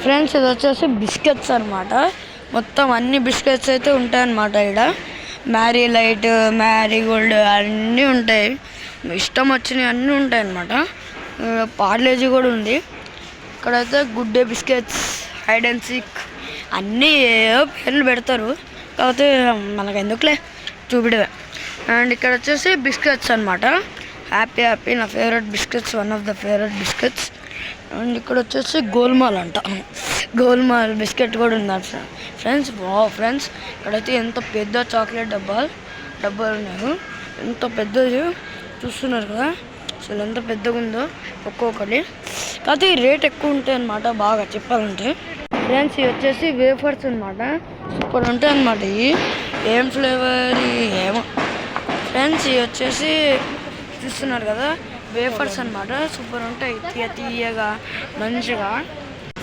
Friends ఇది వచ్చేసి biscuits అనమాట. మొత్తం అన్ని బిస్కెట్స్ అయితే ఉంటాయన్నమాట. ఇక్కడ మ్యారీలైట్, మ్యారీగోల్డ్ అన్నీ ఉంటాయి. ఇష్టం వచ్చినవి అన్నీ ఉంటాయి అన్నమాట. పార్లేజీ కూడా ఉంది. ఇక్కడైతే good day biscuits, hide and seek అన్నీ ఏవో పేర్లు పెడతారు. కాకపోతే మనకు ఎందుకులే చూపిడవే. అండ్ ఇక్కడ వచ్చేసి బిస్కెట్స్ అనమాట. హ్యాపీ నా favourite biscuits, one of the favourite biscuits. And ఇక్కడ వచ్చేసి గోల్మాల్ అంట. గోల్మాల్ బిస్కెట్ కూడా ఉంది ఫ్రెండ్స్. ఫ్రెండ్స్ ఇక్కడైతే ఎంత పెద్ద చాక్లెట్ డబ్బాలు ఉన్నాయి. ఎంత పెద్దది చూస్తున్నారు కదా, అసలు ఎంత పెద్దగా ఉందో ఒక్కొక్కటి. కాకపోతే ఈ రేట్ ఎక్కువ ఉంటాయి అన్నమాట బాగా చెప్పాలంటే. ఫ్రెండ్స్ ఇవి వచ్చేసి వేఫర్స్ అనమాట. సూపర్ ఉంటాయి అన్నమాట. ఇవి ఏం ఫ్లేవర్ ఏమో ఫ్రెండ్స్. ఇవి వచ్చేసి చూస్తున్నారు కదా వేఫర్స్ అనమాట. సూపర్ ఉంటాయి, తీయగా మంచిగా.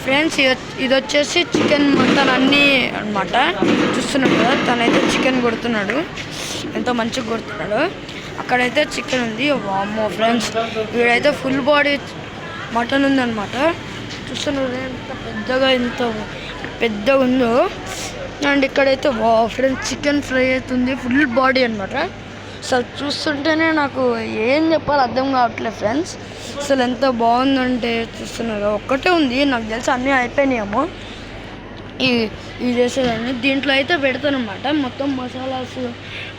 ఫ్రెండ్స్ ఇది వచ్చేసి చికెన్ మటన్ అన్నీ అనమాట. చూస్తున్నాడు కదా, తనైతే చికెన్ కొడుతున్నాడు, ఎంతో మంచిగా కొడుతున్నాడు. అక్కడైతే చికెన్ ఉంది. వామ్మో ఫ్రెండ్స్, వీడైతే ఫుల్ బాడీ మటన్ ఉందన్నమాట. చూస్తున్నారు ఎంత పెద్దగా ఉందో. అండ్ ఇక్కడైతే ఫ్రెండ్స్ చికెన్ ఫ్రై అవుతుంది, ఫుల్ బాడీ అనమాట. అసలు చూస్తుంటేనే నాకు ఏం చెప్పాలో అర్థం కావట్లేదు ఫ్రెండ్స్. అసలు ఎంత బాగుందంటే చూస్తున్నారు. ఒక్కటే ఉంది, నాకు తెలిసి అన్నీ అయిపోయినాయేమో ఇవి చేసేదాన్ని. దీంట్లో అయితే పెడతానమాట. మొత్తం మసాలాస్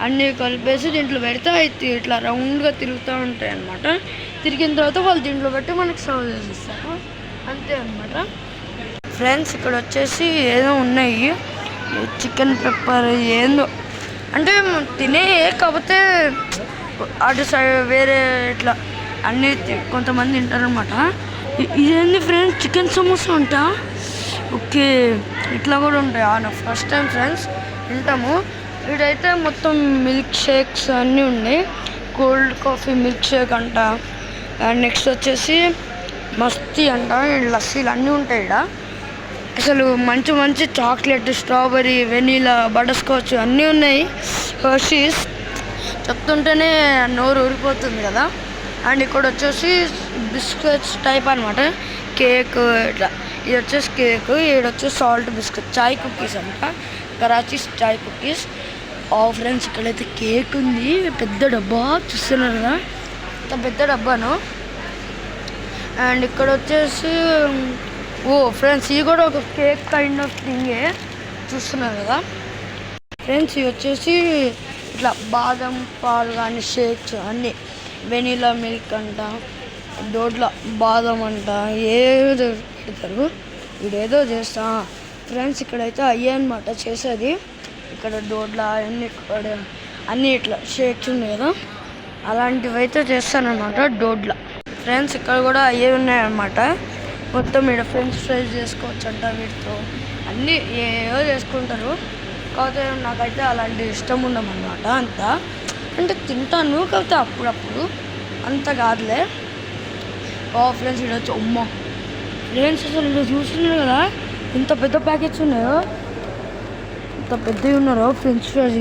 అన్నీ కలిపేసి దీంట్లో పెడితే అయితే ఇట్లా రౌండ్గా తిరుగుతూ ఉంటాయి అన్నమాట. తిరిగిన తర్వాత వాళ్ళు దీంట్లో పెట్టి మనకి సర్వ్ చేసిస్తారు, అంతే అనమాట. ఫ్రెండ్స్ ఇక్కడ వచ్చేసి ఏదో ఉన్నాయి, చికెన్ పెప్పర్ ఏందో అంటే తినే, కాకపోతే అటు సైడ్ వేరే ఇట్లా అన్నీ కొంతమంది తింటారనమాట. ఇదేంది ఫ్రెండ్స్, చికెన్ సమోసా అంట. ఓకే, ఇట్లా కూడా ఉంటాయి. నాకు ఫస్ట్ టైం ఫ్రెండ్స్ తింటాము. ఇదైతే మొత్తం మిల్క్ షేక్స్ అన్నీ ఉన్నాయి. కోల్డ్ కాఫీ మిల్క్ షేక్ అంట. అండ్ నెక్స్ట్ వచ్చేసి మస్తీ అంట. లస్సీలు అన్నీ ఉంటాయి ఇక్కడ. అసలు మంచి chocolate, strawberry, vanilla, butter scotch అన్నీ ఉన్నాయి. హర్షీస్ చెప్తుంటేనే నోరు ఊరిపోతుంది కదా. అండ్ ఇక్కడ వచ్చేసి బిస్కెట్స్ టైప్ అనమాట. కేక్ ఇట్లా, ఇది వచ్చేసి కేక్, ఇది వచ్చేసి సాల్ట్ బిస్కెట్, చాయ్ కుకీస్ అంట. కరాచీ చాయ్ కుకీస్. ఫ్రెండ్స్ ఇక్కడైతే కేక్ ఉంది, పెద్ద డబ్బా చూస్తున్నారు కదా, ఇంత పెద్ద డబ్బాను. అండ్ ఇక్కడ వచ్చేసి ఫ్రెండ్స్ ఇవి కూడా ఒక కేక్ కైండ్ ఆఫ్ థింగే చూస్తున్నారు కదా. ఫ్రెండ్స్ ఇవి వచ్చేసి ఇట్లా బాదం పాలు కానీ షేక్స్ అన్నీ, వెనీలా మిల్క్ అంట, దోడ్ల బాదం అంట, ఏదో పెడతారు. ఇదేదో చేస్తా ఫ్రెండ్స్. ఇక్కడైతే అయ్యే అనమాట చేసేది. ఇక్కడ దోడ్ల అన్నీ ఇట్లా షేక్స్ ఉన్నాయి కదా, అలాంటివి అయితే చేస్తానమాట దోడ్ల. ఫ్రెండ్స్ ఇక్కడ కూడా అయ్యే ఉన్నాయన్నమాట. మొత్తం ఇక్కడ ఫ్రెంచ్ ఫ్రైస్ చేసుకోవచ్చు అంట వీటితో, అన్నీ ఏవో చేసుకుంటారు. కాకపోతే నాకైతే అలాంటి ఇష్టం ఉండమన్నమాట. అంతా అంటే తింటాను, కాకపోతే అప్పుడప్పుడు అంత కాదులే. ఫ్రెండ్స్ ఇక్కడ వచ్చి అమ్మ ఫ్రెండ్స్ అసలు ఇక్కడ చూస్తున్నారు కదా, ఇంత పెద్ద ప్యాకెట్స్ ఉన్నాయో, ఇంత పెద్దవి ఉన్నారో ఫ్రెంచ్ ఫ్రైస్.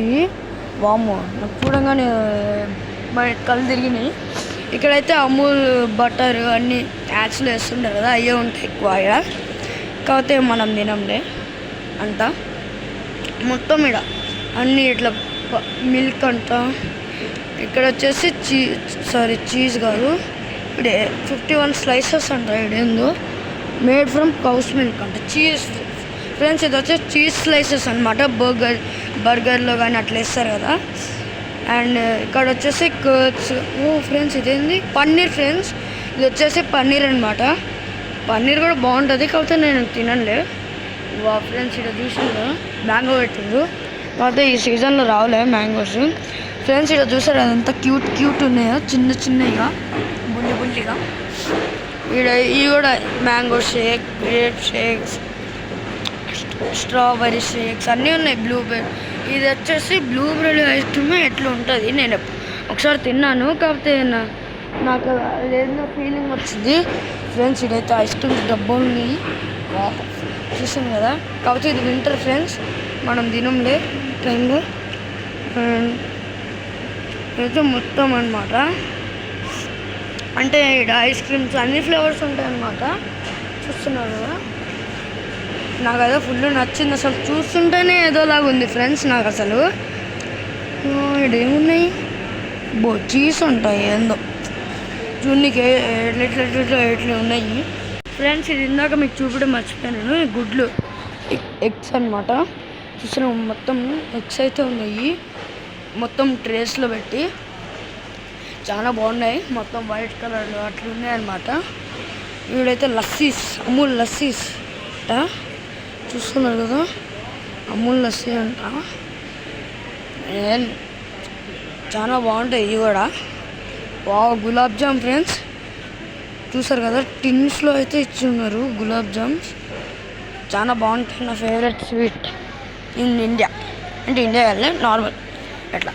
వామ్మో, నాకు చూడంగానే కళ్ళు తిరిగినాయి. ఇక్కడైతే అమూల్ బటర్ అన్నీ యాడ్స్లో వేస్తుంటారు కదా, అయ్యే ఉంటాయి ఎక్కువ ఇక్కడ. కాకపోతే మనం తినంలే అంట. మొత్తం ఇక్కడ అన్నీ ఇట్లా మిల్క్ అంట. ఇక్కడ వచ్చేసి చీజ్ కాదు, ఇక్కడ 51 స్లైసెస్ అంట. ఇదేందో మేడ్ ఫ్రమ్ కౌస్ మిల్క్ అంట. చీజ్ ఫ్రెండ్స్ ఇది వచ్చేసి చీజ్ స్లైసెస్ అనమాట. బర్గర్లో కానీ అట్లా వేస్తారు కదా. అండ్ ఇక్కడ వచ్చేసి కర్డ్స్. ఫ్రెండ్స్ ఇదేంది పన్నీర్. ఫ్రెండ్స్ ఇది వచ్చేసి పన్నీర్ అనమాట. పన్నీర్ కూడా బాగుంటుంది, కాకపోతే నేను తినలే. ఫ్రెండ్స్ ఇక్కడ చూసారు మ్యాంగో పెట్టిండు, కాకపోతే ఈ సీజన్లో రావలే మ్యాంగోస్. ఫ్రెండ్స్ ఇక్కడ చూసారు అదంతా క్యూట్ ఉన్నాయో, చిన్నగా బుల్లిగా. ఇక్కడ ఇవి కూడా mango shake, grape shakes, strawberry shakes అన్నీ ఉన్నాయి. బ్లూబెర్రీ, ఇది వచ్చేసి బ్లూబెర్రీ ఐస్ క్రీమ్ ఎట్లా ఉంటుంది. నేను ఒకసారి తిన్నాను, కాకపోతే నాకు ఏదో ఫీలింగ్ వచ్చింది. ఫ్రెండ్స్ ఇదైతే ఐస్ క్రీమ్ డబ్బా ఉంది, చూసాను కదా. కాకపోతే ఇది వింటర్ ఫ్రెండ్స్, మనం తినంలే టైంలో. ఇదైతే మొత్తం అనమాట. అంటే ఇక్కడ ఐస్ క్రీమ్స్ అన్ని ఫ్లేవర్స్ ఉంటాయి అన్నమాట. చూస్తున్నారు కదా. నాకు అదే ఫుల్ నచ్చింది. అసలు చూస్తుంటేనే ఏదోలాగా ఉంది ఫ్రెండ్స్ నాకు అసలు. ఇదేమున్నాయి చీజ్ ఉంటాయి ఏందో చూడనికి ఎట్లా ఉన్నాయి ఫ్రెండ్స్. ఇది ఇందాక మీకు చూపడం మర్చిపోయాను. గుడ్లు ఎగ్స్ అనమాట. చూసిన మొత్తం ఎగ్స్ అయితే ఉన్నాయి మొత్తం ట్రేస్లో పెట్టి. చాలా బాగున్నాయి మొత్తం వైట్ కలర్లో అట్లా ఉన్నాయి అన్నమాట. ఇవిడైతే లస్సీస్, అమూల్ లస్సీస్ అంట. చూస్తున్నారు కదా అమూల్ లస్సీ అంట. చాలా బాగుంటాయి ఇవి కూడా. గులాబ్ జామ్ ఫ్రెండ్స్ చూసారు కదా టిన్స్లో అయితే ఇచ్చి ఉన్నారు గులాబ్ జామ్స్. చాలా బాగుంటాయి. నా ఫేవరెట్ స్వీట్ ఇన్ ఇండియా. అంటే ఇండియా వెళ్ళే నార్మల్ ఎట్లా